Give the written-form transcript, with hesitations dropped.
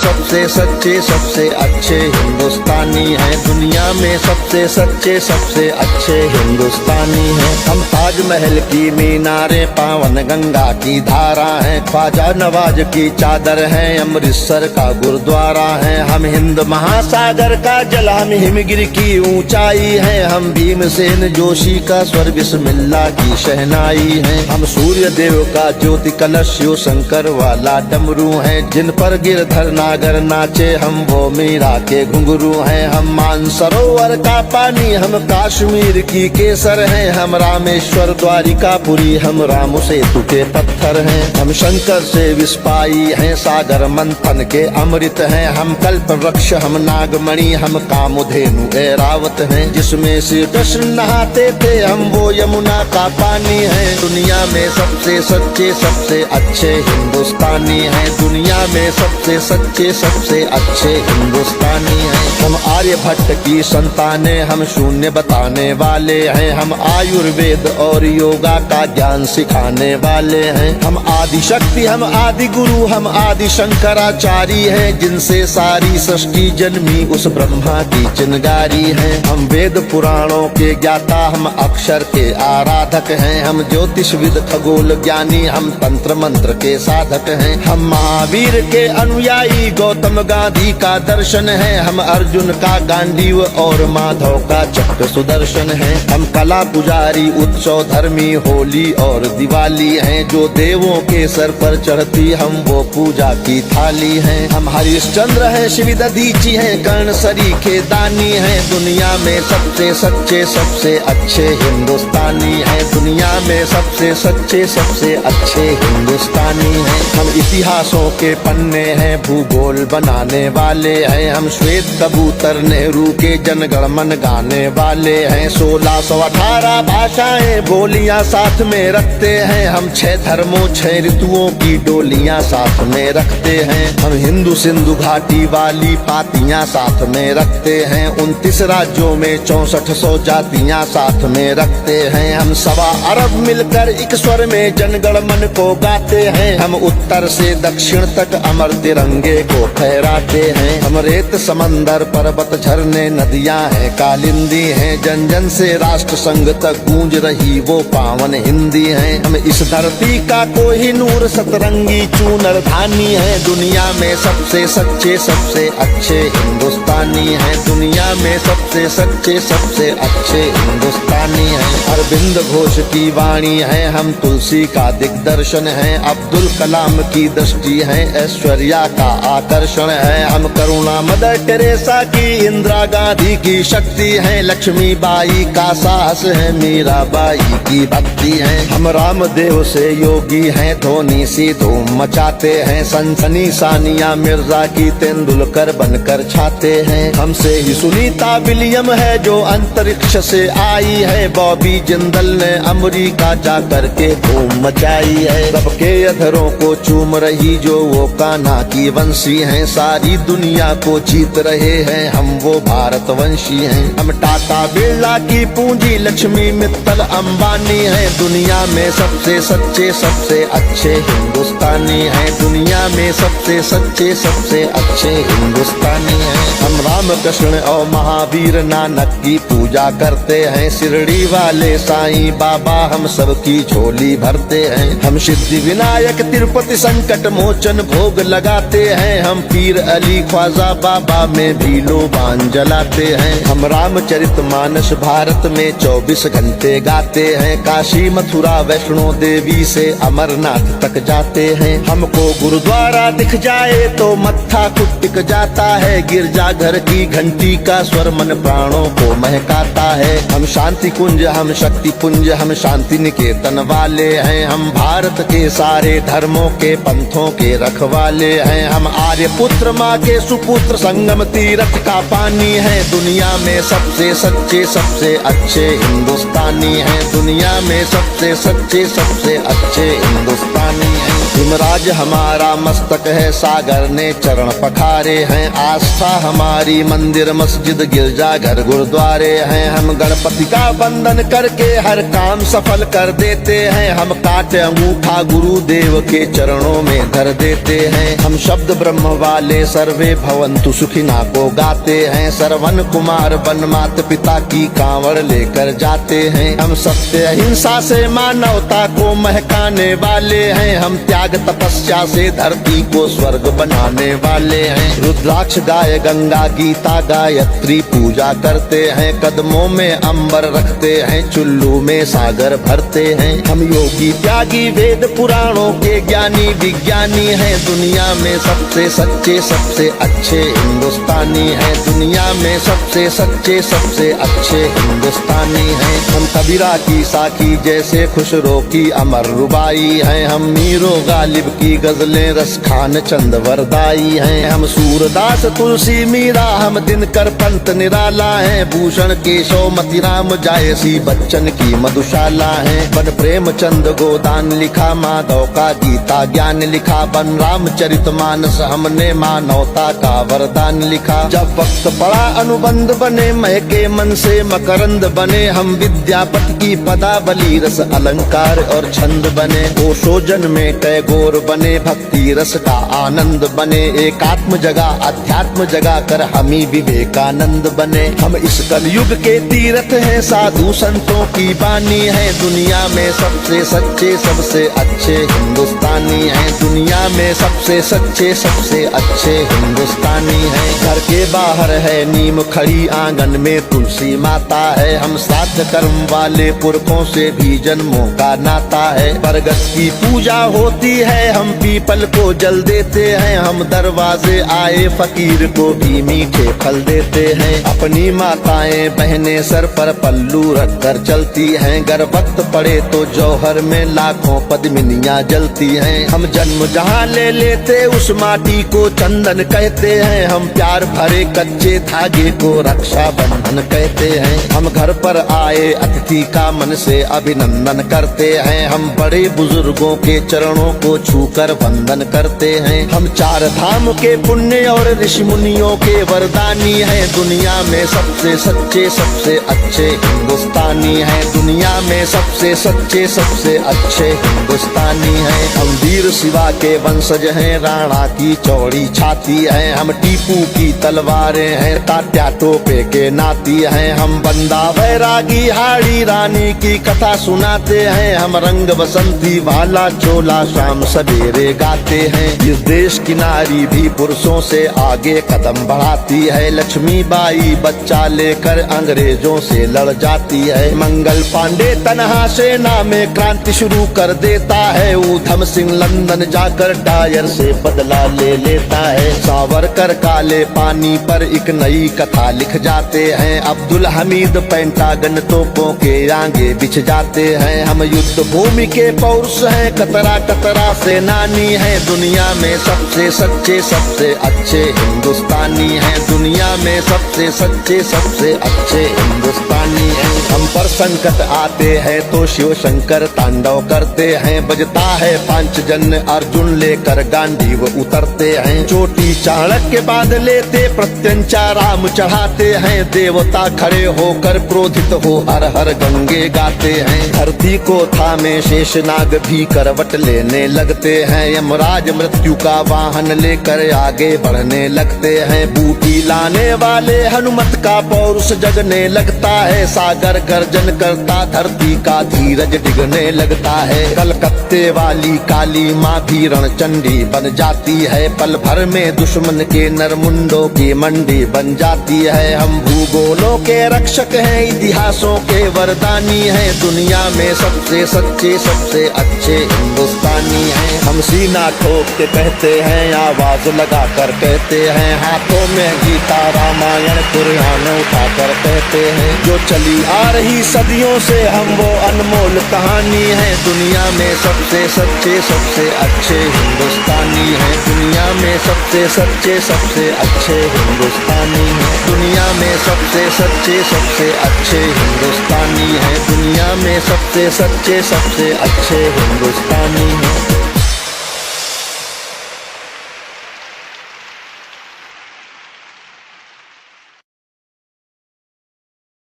सबसे सच्चे सबसे अच्छे हिंदुस्तानी हैं। दुनिया में सबसे सच्चे सबसे अच्छे हिंदुस्तानी हैं। हम ताजमहल की मीनारें, पावन गंगा की धारा हैं, ख्वाजा नवाज की चादर है, अमृतसर का गुरुद्वारा है। हम हिंद महासागर का जल, हम हिमगिरी की ऊंचाई है, हम भीमसेन जोशी का स्वर, बिस्मिल्लाह की शहनाई है। हम सूर्य देव का ज्योति कलश, शिव शंकर वाला डमरू है, जिन पर गिरधर नागर नाचे, हम वो मीरा के घुंघरू हैं। हम मानसरोवर का पानी, हम कश्मीर की केसर हैं, हम रामेश्वर द्वारिकापुरी, हम राम सेतु के पत्थर हैं। हम शंकर से विस्पाई हैं, सागर मंथन के अमृत हैं। हम कल्प वृक्ष, हम नागमणि, हम कामधेनु ऐरावत हैं, जिसमें श्री कृष्ण नहाते थे, हम वो यमुना का पानी है। दुनिया में सबसे सच्चे सबसे अच्छे हिंदुस्तानी हैं। दुनिया में सबसे सच्चे सबसे अच्छे हिंदुस्तानी हैं। हम आर्यभट्ट की संतानें, हम शून्य बताने वाले हैं, हम आयुर्वेद और योगा का ज्ञान सिखाने वाले हैं। हम आदि शक्ति, हम आदि गुरु, हम आदि शंकराचार्य हैं, जिनसे सारी सृष्टि जन्मी, उस ब्रह्मा की चिनगारी है। हम वेद पुराणों के ज्ञाता, हम अक्षर के आराधक हैं, हम ज्योतिषविद खगोल ज्ञानी, हम तंत्र मंत्र के साधक हैं। हम महावीर के अनुयायी, गौतम गांधी का दर्शन है, हम अर्जुन का गांडीव और माधव का चक्र सुदर्शन है। हम कला पुजारी, उत्सव धर्मी, होली और दिवाली हैं, जो देवों के सर पर चढ़ती, हम वो पूजा की थाली हैं। हम हरिश्चंद्र हैं, शिव दधीची हैं, कर्ण सरीखे दानी हैं। दुनिया में सबसे सच्चे सबसे अच्छे हिंदुस्तानी हैं। दुनिया में सबसे सच्चे सबसे अच्छे हिंदुस्तानी हैं। हम इतिहासों के पन्ने हैं, भूगोल बनाने वाले हैं, हम श्वेत कबूतर, नेहरू के जनगण मन गाने वाले हैं। 1618 भाषाएं बोलियां साथ में रखते हैं, हम 6 धर्मों 6 ऋतुओं की डोलियां साथ में रखते हैं। हम हिंदू सिंधु घाटी वाली पातियां साथ में रखते हैं, 29 राज्यों में 6400 जातियां साथ में रखते हैं। हम 1.25 अरब मिलकर एक स्वर में जनगण मन को गाते हैं, हम उत्तर से दक्षिण तक अमर तिरंगे को फहराते हैं। हम रेत समंदर पर्वत झरने नदियां हैं, कालिंदी हैं, जन जन से राष्ट्र संघ तक गूंज रही वो पावन हिंदी है। हम इस धरती का कोहिनूर सतरंगी चूनर धानी है। दुनिया में सबसे सच्चे सबसे अच्छे हिंदुस्तानी हैं। दुनिया में सबसे सच्चे सबसे अच्छे हिंदुस्तानी हैं। अरविंद घोष की वाणी है, हम तुलसी का दिग्दर्शन है, अब्दुल कलाम की दृष्टि है, ऐश्वर्या का आकर्षण है। हम करुणा मदर टेरेसा की, इंदिरा गांधी की शक्ति है, लक्ष्मीबाई का साहस है, मीराबाई की भक्ति है। हम रामदेव से योगी हैं, धोनी सी धूम मचाते हैं, सनसनी सानिया मिर्जा की तेंदुलकर बनकर छाते हैं। हमसे ही सुनीता विलियम है, जो अंतरिक्ष से आई है, बॉबी जिंदल ने अमेरिका जा करके धूम मचाई है। सबके अधरों को चूम रही जो वो कान्हा की वंशी हैं, सारी दुनिया को जीत रहे हैं, हम वो भारतवंशी हैं। हम टाटा बिरला की पूंजी, लक्ष्मी मित्तल अंबानी हैं। दुनिया में सबसे सच्चे सबसे अच्छे हिंदुस्तानी हैं। दुनिया में सबसे सच्चे सबसे अच्छे हिंदुस्तानी हैं। हम रामकृष्ण और महावीर नानक की पूजा करते हैं, शिरडी वाले साईं बाबा हम सबकी झोली भरते हैं। हम सिद्धि विनायक तिरुपति संकट मोचन भोग लगाते हैं, हम पीर अली ख्वाजा बाबा में भी लोबान जलाते हैं। हम रामचरित मानस भारत में 24 घंटे गाते हैं, काशी मथुरा वैष्णो देवी से अमरनाथ तक जाते हैं। हमको गुरुद्वारा दिख जाए तो मत्था खुद टिक जाता है, गिरजाघर की घंटी का स्वर मन प्राणों को महकाता है। हम शांति कुंज हम शक्ति पुंज हम शांति निकेतन वाले हैं, हम भारत के सारे धर्मों के पंथों के रखवाले हैं। हम आर्य पुत्र माँ के सुपुत्र, संगम तीरथ का पानी है। दुनिया में सबसे सच्चे सबसे अच्छे हिंदुस्तानी हैं। दुनिया में सबसे सच्चे सबसे अच्छे हिंदुस्तानी हैं। हिमराज हमारा मस्तक है, सागर ने चरण पखारे हैं। आस्था हमारी मंदिर मस्जिद गिरजा घर गुरुद्वारे हैं। हम गणपति का वंदन करके हर काम सफल कर देते हैं। हम काटे अंगूठा गुरुदेव के चरणों में धर देते हैं। हम शब्द ब्रह्म वाले सर्वे भवंतु सुखिना को गाते हैं। श्रवण कुमार बन मात पिता की कांवड़ लेकर जाते हैं। हम सत्य अहिंसा से मानवता को महकाने वाले हैं। हम त्याग तपस्या से धरती को स्वर्ग बनाने वाले हैं। रुद्राक्ष गाय गंगा गीता गायत्री पूजा करते हैं। कदमों में अंबर रखते हैं, चुल्लू में सागर भरते हैं। हम योगी त्यागी वेद पुराणों के ज्ञानी विज्ञानी हैं। दुनिया में सबसे सच्चे सबसे अच्छे हिंदुस्तानी हैं। दुनिया में सबसे सच्चे सबसे अच्छे हिंदुस्तानी हैं। हम कबीरा की साखी जैसे खुशरो की अमर रुबाई हैं। हम मीरो गालिब की गजलें रस खान चंद वरदाई हैं। हम सूरदास तुलसी मीरा हम दिनकर पंत निराला हैं। भूषण केशव मतिराम जायसी बच्चन की मधुशाला हैं। बन प्रेमचंद गोदान लिखा, माधव का गीता ज्ञान लिखा। बन रामचरित मानस हमने मानवता का वरदान लिखा। जब वक्त पड़ा अनुबंध बने, महके मन से मकरंद बने। हम विद्यापति की पदावली रस अलंकार और छंद बने। ओशोजन में टैगोर बने, भक्ति रस का आनंद बने। एकात्म जगा अध्यात्म जगा कर हम ही विवेकानंद बने। हम इस कलयुग के तीर्थ हैं, साधु संतों की बानी है। दुनिया में सबसे सच्चे सबसे अच्छे हिंदुस्तानी हैं। दुनिया में सबसे सच्चे सबसे अच्छे हिंदुस्तानी हैं। घर के बाहर है नीम खड़ी, आंगन में तुलसी माता है। हम श्राद्ध कर्म वाले पुरखों से भी जन्मों का नाता है। बरगद की पूजा होती है, हम पीपल को जल देते हैं। हम दरवाजे आए फकीर को भी मीठे फल देते हैं। अपनी माताएं बहनें सर पर पल्लू रख कर चलती हैं। गर वक्त पड़े तो जौहर में लाखों पद्मिनियां जलती हैं। हम जन्म जहां ले लेते उस माटी को चंदन कहते हैं। हम प्यार भरे कच्चे धागे को रक्षा बंधन कहते हैं। हम घर पर आए अतिथि का मन से अभिनंदन करते हैं। हम बड़े बुजुर्गों के चरणों को छूकर वंदन करते हैं। हम चार धाम के पुण्य और ऋषि मुनियों के वरदानी हैं। दुनिया में सबसे सच्चे सबसे अच्छे हिंदुस्तानी हैं। दुनिया में सबसे सच्चे सबसे अच्छे हिंदुस्तानी हैं। हम वीर शिवा के वंशज हैं, राणा की चौड़ी छाती है। हम टीपू की तलवारें हैं, तात्या टोपे के नाती हैं। हम बंदा बैरागी हाड़ी रानी की कथा सुनाते हैं। हम रंग बसंती वाला चोला शाम सवेरे गाते हैं। इस देश की नारी भी पुरुषों से आगे कदम बढ़ाती है। लक्ष्मी बाई बच्चा लेकर अंग्रेजों से लड़ जाती है। मंगल पांडे तनहा सेना में क्रांति शुरू कर देता है। ऊधम सिंह लंदन जाकर डायर से बदला ले लेता है। सावरकर काले पानी पर एक नई कथा लिख जाते हैं। अब्दुल हमीद पेंटागन तोपों के आगे बिछ जाते हैं। हम युद्ध भूमि के पौरुष हैं, कतरा कतरा सेनानी हैं। दुनिया में सबसे सच्चे सबसे अच्छे हिंदुस्तानी हैं। दुनिया में सबसे सच्चे सबसे अच्छे हिंदुस्तानी हैं। हम पर संकट आते हैं तो शिव शंकर तांडव करते हैं। बजता है पांचजन्य अर्जुन लेकर गांधी वो उतरते हैं। चोटी चाणक्य बांध लेते प्रत्यंचा राम चढ़ाते हैं। देवता खड़े होकर क्रोधित हो हर हर गंगे गाते हैं। धरती को थामे शेषनाग भी करवट लेने लगते हैं। यमराज मृत्यु का वाहन लेकर आगे बढ़ने लगते हैं। बूटी लाने वाले हनुमत का पौरुष जगने लगता है। सागर गर्जन करता धरती का धीरज डिगने लगता है। कलकत्ते वाली काली माँ भी रणचंडी बन जाती है। पल भर में दुश्मन के नरमुंडों की मंडी बन जाती है। हम भूगोलों के रक्षक हैं, इतिहासों के वरदानी हैं। दुनिया में सबसे सच्चे सबसे अच्छे हिंदुस्तानी हैं। हम सीना ठोक के कहते हैं, आवाज लगा कर कहते हैं। हाथों में गीता रामायण कुरान उठा कर कहते हैं। जो चली आ रही सदियों से हम वो अनमोल कहानी है। दुनिया में सबसे सच्चे सबसे अच्छे हिंदुस्तानी हैं। दुनिया में सबसे सच्चे सबसे अच्छे हिंदुस्तानी हैं। दुनिया में सबसे सच्चे सबसे अच्छे हिंदुस्तानी हैं। दुनिया में सबसे सच्चे सबसे अच्छे हिंदुस्तानी हैं।